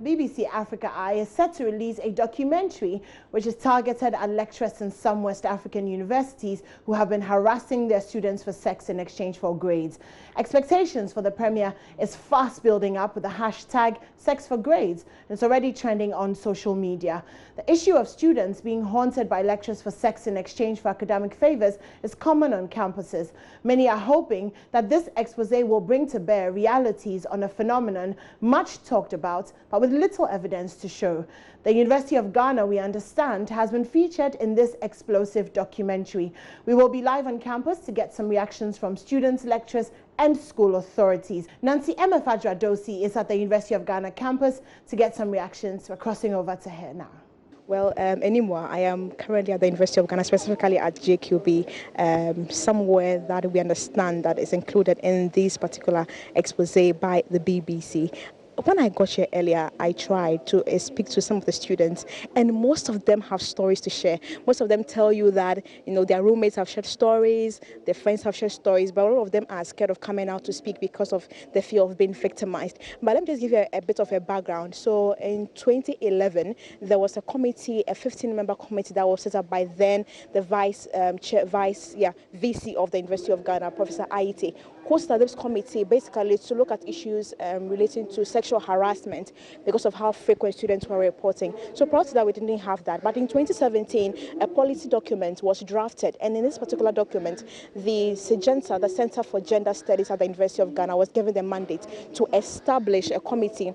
BBC Africa Eye is set to release a documentary which is targeted at lecturers in some West African universities who have been harassing their students for sex in exchange for grades. Expectations for the premiere is fast building up with the hashtag #SexForGrades. It's already trending on social media. The issue of students being haunted by lecturers for sex in exchange for academic favors is common on campuses. Many are hoping that this expose will bring to bear realities on a phenomenon much talked about, but with little evidence to show. The University of Ghana, we understand, has been featured in this explosive documentary. We will be live on campus to get some reactions from students, lecturers, and school authorities. Nancy Emefadra-Dosi is at the University of Ghana campus to get some reactions. We're crossing over to her now. Well, anymore, I am currently at the University of Ghana, specifically at JQB, somewhere that we understand that is included in this particular expose by the BBC. When I got here earlier, I tried to speak to some of the students, and most of them have stories to share. Most of them tell you that, their roommates have shared stories, their friends have shared stories, but all of them are scared of coming out to speak because of the fear of being victimized. But let me just give you a bit of a background. So in 2011, there was a committee, a 15-member committee that was set up by then the VC of the University of Ghana, Professor Aite, who started this committee basically to look at issues relating to sexual harassment because of how frequent students were reporting. So prior to that, we didn't have that. But in 2017, a policy document was drafted. And in this particular document, the CEGENTA, the Center for Gender Studies at the University of Ghana, was given the mandate to establish a committee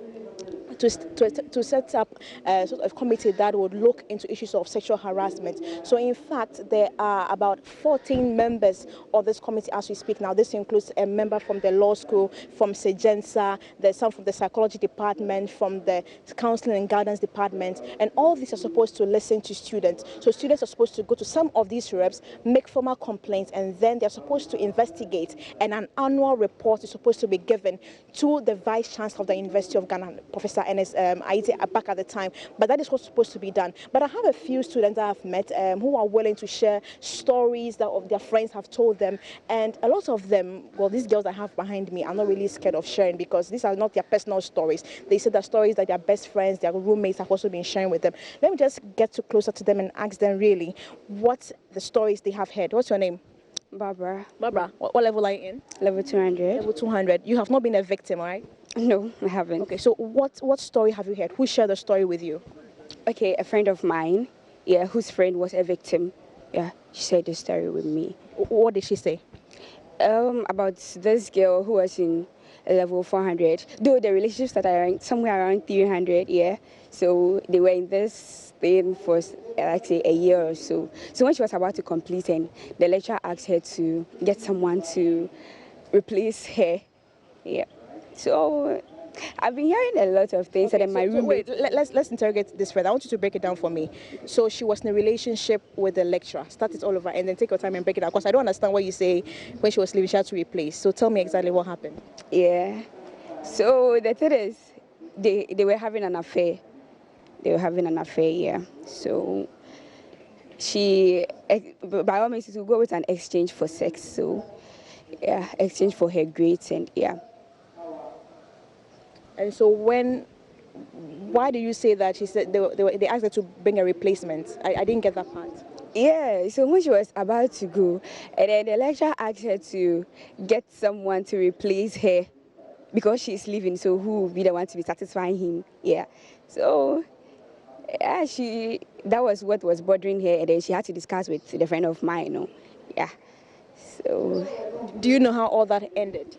to set up a sort of committee that would look into issues of sexual harassment. So in fact, there are about 14 members of this committee as we speak now. This includes a member from the law school, from CEGENSA, there's some from the psychology department, from the counseling and guidance department, and all these are supposed to listen to students. So students are supposed to go to some of these reps, make formal complaints, and then they're supposed to investigate, and an annual report is supposed to be given to the Vice Chancellor of the University of Ghana, Professor Aite back at the time, but that is what's supposed to be done. But I have a few students that I've met who are willing to share stories that of their friends have told them, and a lot of them, well, these girls I have behind me, are not really scared of sharing because these are not their personal stories. They say the stories that their best friends, their roommates have also been sharing with them. Let me just get closer to them and ask them really what the stories they have heard. What's your name? Barbara. Barbara, what level are you in? Level 200. Level 200. You have not been a victim, right? No, I haven't. Okay, so what story have you heard? Who shared the story with you? Okay, a friend of mine, whose friend was a victim. Yeah, she shared the story with me. What did she say? About this girl who was in level 400. Though the relationship started somewhere around 300, yeah. So they were in this thing for, like say, a year or so. So when she was about to complete, and the lecturer asked her to get someone to replace her, yeah. So I've been hearing a lot of things, and my roommate. So wait, let's interrogate this further. I want you to break it down for me. So she was in a relationship with the lecturer. Start it all over, and then take your time and break it down. Because I don't understand what you say when she was leaving. She had to replace. So tell me exactly what happened. Yeah. So the thing is, they were having an affair. They were having an affair. Yeah. So she, by all means, to go with an exchange for sex. So yeah, exchange for her grades, and yeah. And so why do you say that? She said they asked her to bring a replacement. I didn't get that part. Yeah, so when she was about to go, and then the lecturer asked her to get someone to replace her because she's leaving, so who will be the one to be satisfying him? Yeah. So yeah, that was what was bothering her, and then she had to discuss with the friend of mine, Yeah. So do you know how all that ended?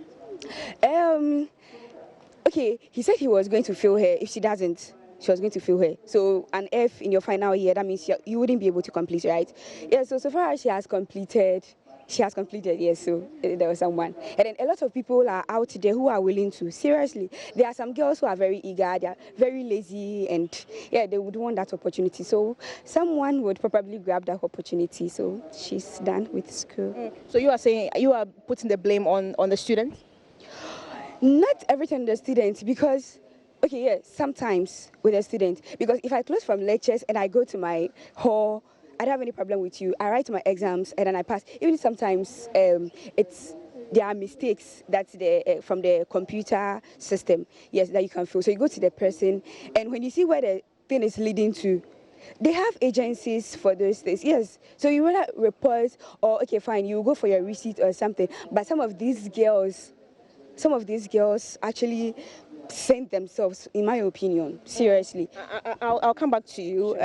Okay, he said he was going to fail her. If she doesn't, she was going to fail her. So an F in your final year, that means you wouldn't be able to complete, right? Yeah, so far as she has completed, yes, so there was someone. And then a lot of people are out there who are willing to. Seriously, there are some girls who are very eager, they are very lazy, and yeah, they would want that opportunity. So someone would probably grab that opportunity. So she's done with school. So you are saying, you are putting the blame on the students? Not everything the students, because, okay, yeah, sometimes with a student, because if I close from lectures and I go to my hall, I don't have any problem with you. I write my exams and then I pass. Even sometimes it's there are mistakes that's from the computer system, yes, that you can feel. So you go to the person, and when you see where the thing is leading to, they have agencies for those things, yes. So you rather report, or okay, fine, you go for your receipt or something. But some of these girls actually send themselves, in my opinion, seriously. I'll come back to you,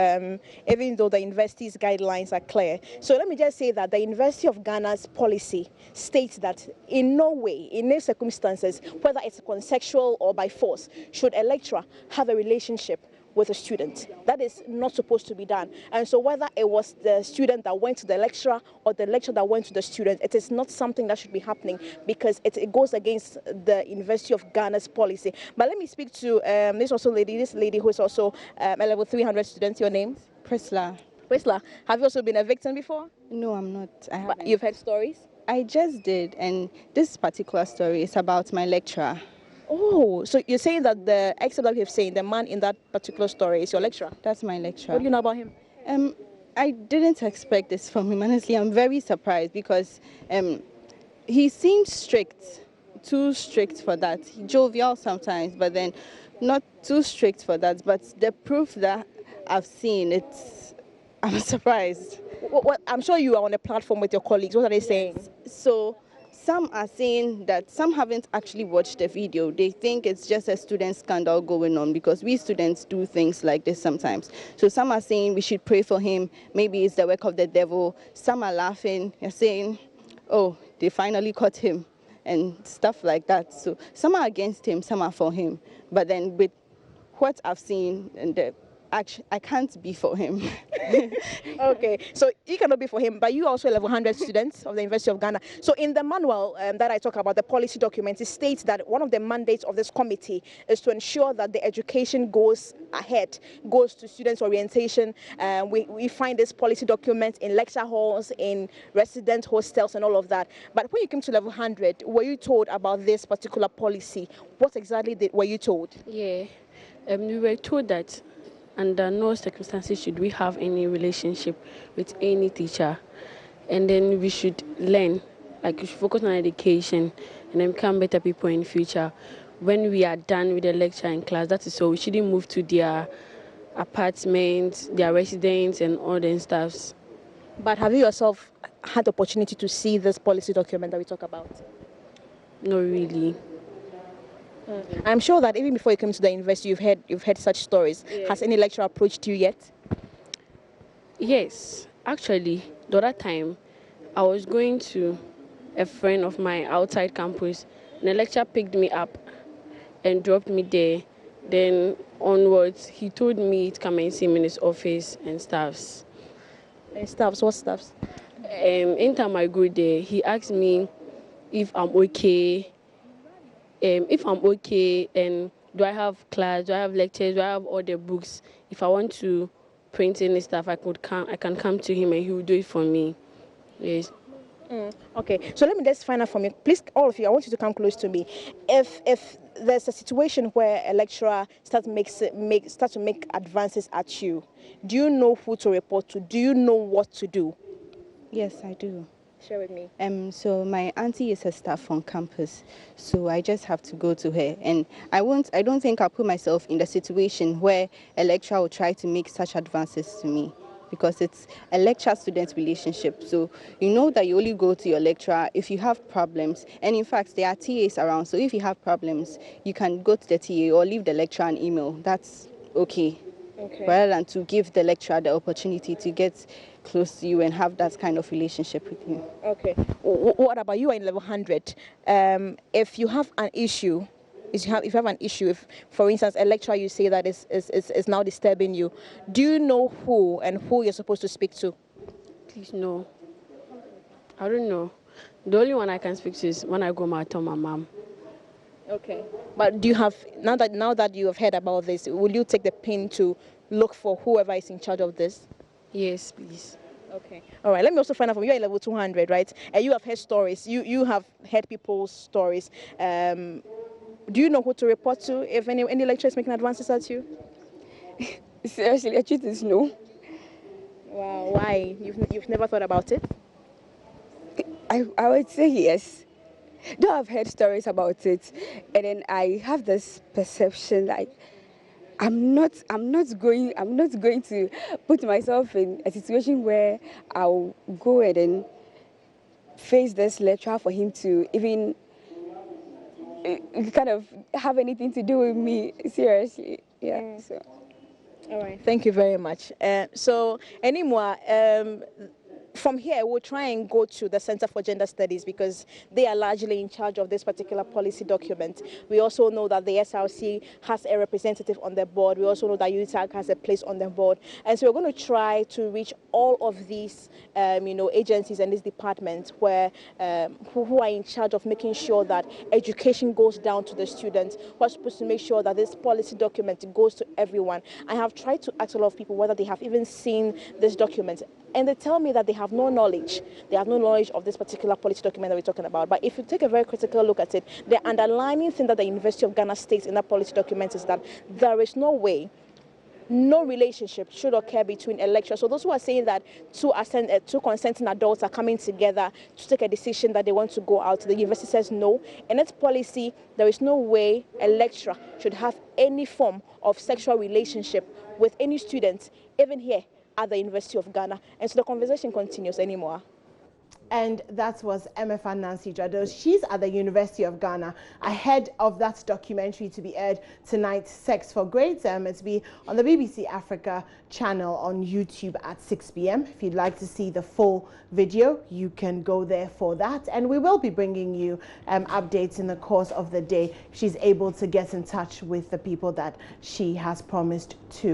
even though the university's guidelines are clear. So let me just say that the University of Ghana's policy states that in no way, in no circumstances, whether it's consensual or by force, should a lecturer have a relationship with a student. That is not supposed to be done. And so whether it was the student that went to the lecturer or the lecturer that went to the student, it is not something that should be happening, because it goes against the University of Ghana's policy. But let me speak to this lady who is also a level 300 student. Your name? Prisla. Prisla, have you also been a victim before? No, I'm not. I haven't. But you've heard stories? I just did, and this particular story is about my lecturer. Oh, so you're saying that the excerpt that you've seen, the man in that particular story is your lecturer? That's my lecturer. What do you know about him? I didn't expect this from him. Honestly, I'm very surprised because he seems strict, too strict for that. Jovial sometimes, but then not too strict for that. But the proof that I've seen, I'm surprised. What, I'm sure you are on a platform with your colleagues. What are they saying? So some are saying that some haven't actually watched the video. They think it's just a student scandal going on because we students do things like this sometimes. So some are saying we should pray for him. Maybe it's the work of the devil. Some are laughing. They're saying, oh, they finally caught him and stuff like that. So some are against him, some are for him. But then with what I've seen and the I can't be for him. Okay, so you cannot be for him, but you also level 100 students of the University of Ghana. So in the manual that I talk about, the policy document, it states that one of the mandates of this committee is to ensure that the education goes ahead, goes to students' orientation. We find this policy document in lecture halls, in resident hostels and all of that. But when you came to level 100, were you told about this particular policy? What exactly were you told? Yeah, we were told that under no circumstances should we have any relationship with any teacher, and then we should learn, like we should focus on education and then become better people in future. When we are done with the lecture in class, that is so, we shouldn't move to their apartments, their residence and all the stuffs. But have you yourself had the opportunity to see this policy document that we talk about? Not really. I'm sure that even before you came to the university, you've heard such stories. Yeah. Has any lecturer approached you yet? Yes, actually, the other time I was going to a friend of mine outside campus, and the lecturer picked me up and dropped me there. Then onwards, he told me to come and see him in his office and stuffs. And stuffs? What stuffs? Anytime I go there, he asked me if I'm okay. If I'm okay, and do I have class, do I have lectures, do I have all the books? If I want to print any stuff, I can come to him and he will do it for me. Yes. Okay, so let me just find out from you. Please, all of you, I want you to come close to me. If there's a situation where a lecturer starts to make advances at you, do you know who to report to? Do you know what to do? Yes, I do. Share with me. So my auntie is a staff on campus, so I just have to go to her, and I don't think I'll put myself in the situation where a lecturer will try to make such advances to me, because it's a lecturer-student relationship. So you know that you only go to your lecturer if you have problems, and in fact there are TAs around, so if you have problems you can go to the TA or leave the lecturer an email. That's okay. Rather than to give the lecturer the opportunity to get close to you and have that kind of relationship with you. Okay. What about you are in level 100? If you have an issue, if you have an issue, if, for instance, a lecturer you say that is now disturbing you, do you know who you're supposed to speak to? Please, no. I don't know. The only one I can speak to is when I go out to my mom. Okay. But do you have, now that you have heard about this, will you take the pain to look for whoever is in charge of this? Yes, please. Okay. All right. Let me also find out from you. You're in level 200, right? And you have heard stories. You have heard people's stories. Do you know who to report to if any lecturer is making advances at you? Seriously, the truth is no. Wow. Why? You've never thought about it? I would say yes. though I've heard stories about it, and then I have this perception like I'm not going to put myself in a situation where I'll go and then face this lecturer for him to even kind of have anything to do with me. Seriously, yeah. So. All right, thank you very much. So, anymore, from here, we'll try and go to the Center for Gender Studies because they are largely in charge of this particular policy document. We also know that the SRC has a representative on the board. We also know that UTAG has a place on the board. And so we're going to try to reach all of these, agencies and these departments where who are in charge of making sure that education goes down to the students, who are supposed to make sure that this policy document goes to everyone. I have tried to ask a lot of people whether they have even seen this document. And they tell me that they have no knowledge. They have no knowledge of this particular policy document that we're talking about. But if you take a very critical look at it, the underlying thing that the University of Ghana states in that policy document is that there is no way, no relationship should occur between a lecturer. So those who are saying that two consenting adults are coming together to take a decision that they want to go out, the university says no. In its policy, there is no way a lecturer should have any form of sexual relationship with any student, even here at the University of Ghana. And so the conversation continues anymore. And that was MFA Nancy Jado. She's at the University of Ghana, ahead of that documentary to be aired tonight, Sex for Grades. It's be on the BBC Africa channel on YouTube at 6 p.m. If you'd like to see the full video, you can go there for that. And we will be bringing you updates in the course of the day. She's able to get in touch with the people that she has promised to.